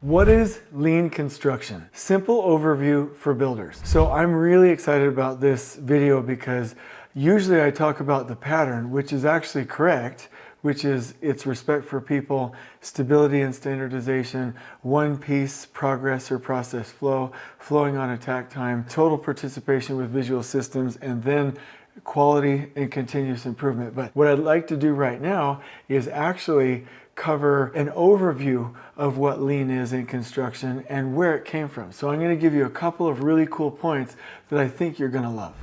What is lean construction? Simple overview for builders. So I'm really excited about this video because usually I talk about the pattern, which is actually correct, which is its respect for people, stability and standardization, one piece, progress or process flow, flowing on a takt time, total participation with visual systems, and then quality and continuous improvement. But what I'd like to do right now is actually cover an overview of what lean is in construction and where it came from. So I'm going to give you a couple of really cool points that I think you're going to love.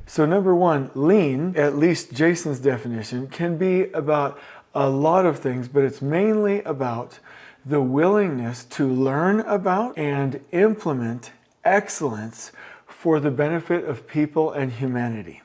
So number one, lean, at least Jason's definition, can be about a lot of things, but it's mainly about the willingness to learn about and implement excellence for the benefit of people and humanity.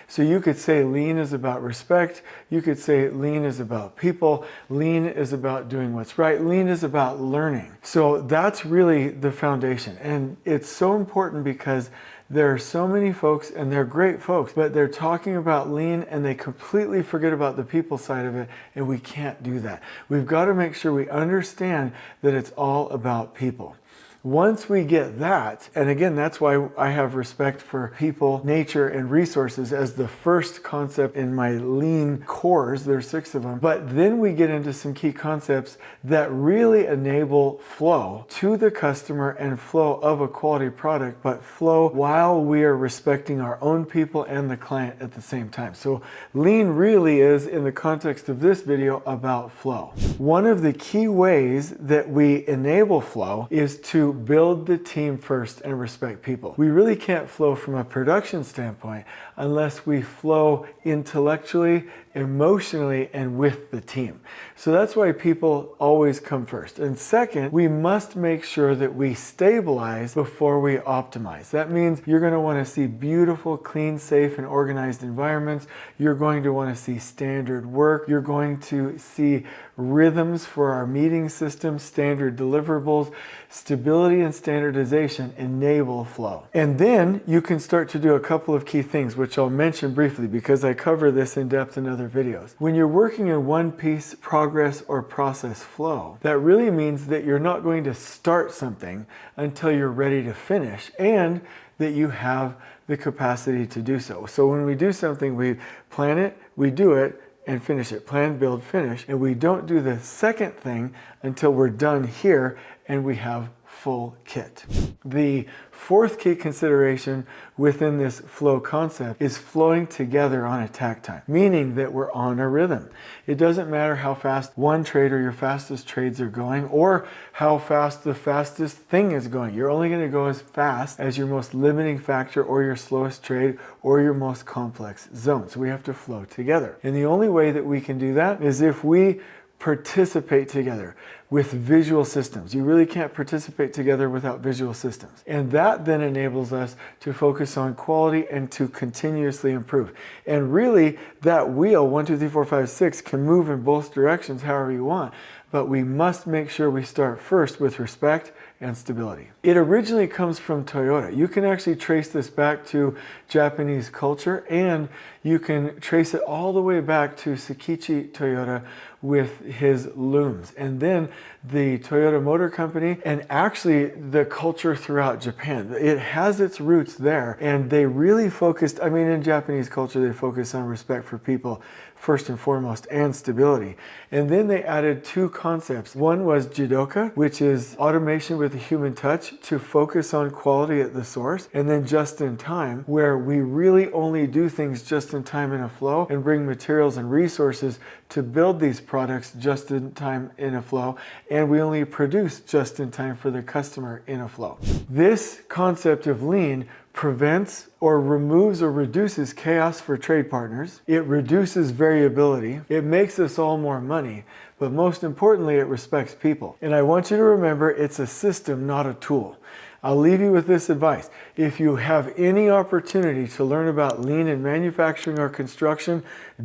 So you could say lean is about respect, you could say lean is about people, lean is about doing what's right, lean is about learning. So that's really the foundation. And it's so important because there are so many folks, and they're great folks, but they're talking about lean and they completely forget about the people side of it, and we can't do that. We've got to make sure we understand that it's all about people. Once we get that, and again, that's why I have respect for people, nature, and resources as the first concept in my lean cores. There's 6 of them. But then we get into some key concepts that really enable flow to the customer and flow of a quality product, but flow while we are respecting our own people and the client at the same time. So lean really is, in the context of this video, about flow. One of the key ways that we enable flow is to build the team first and respect people. We really can't flow from a production standpoint unless we flow intellectually, emotionally, and with the team. So that's why people always come first. And second, we must make sure that we stabilize before we optimize. That means you're going to want to see beautiful, clean, safe, and organized environments. You're going to want to see standard work. You're going to see rhythms for our meeting system, standard deliverables. Stability and standardization enable flow. And then you can start to do a couple of key things, which I'll mention briefly because I cover this in depth in other videos. When you're working in one piece, progress, or process flow, that really means that you're not going to start something until you're ready to finish, and that you have the capacity to do so. So when we do something, we plan it, we do it, and finish it. Plan, build, finish. And we don't do the second thing until we're done here and we have full kit. The fourth key consideration within this flow concept is flowing together on a takt time, meaning that we're on a rhythm. It doesn't matter how fast one trade or your fastest trades are going, or how fast the fastest thing is going. You're only going to go as fast as your most limiting factor or your slowest trade or your most complex zone. So we have to flow together. And the only way that we can do that is if we participate together with visual systems. You really can't participate together without visual systems. And that then enables us to focus on quality and to continuously improve. And really, that wheel, 1, 2, 3, 4, 5, 6, can move in both directions however you want. But we must make sure we start first with respect and stability. It originally comes from Toyota. You can actually trace this back to Japanese culture, and you can trace it all the way back to Sakichi Toyota with his looms, and then the Toyota Motor Company, and actually the culture throughout Japan. It has its roots there, and they really focused, I mean, in Japanese culture, they focus on respect for people first and foremost, and stability. And then they added 2 concepts. One was jidoka, which is automation with a human touch to focus on quality at the source, and then just in time, where we really only do things just in time in a flow and bring materials and resources to build these products just in time in a flow, and we only produce just in time for the customer in a flow. This concept of lean prevents or removes or reduces chaos for trade partners. It reduces variability. It makes us all more money. But most importantly, it respects people. And I want you to remember, it's a system, not a tool. I'll leave you with this advice. If you have any opportunity to learn about lean in manufacturing or construction,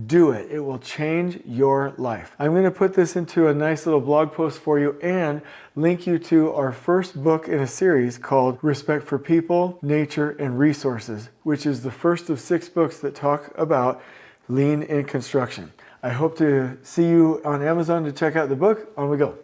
do it. It will change your life. I'm going to put this into a nice little blog post for you and link you to our first book in a series called Respect for People, Nature, and Resources, which is the first of 6 books that talk about Lean in Construction. I hope to see you on Amazon to check out the book. On we go.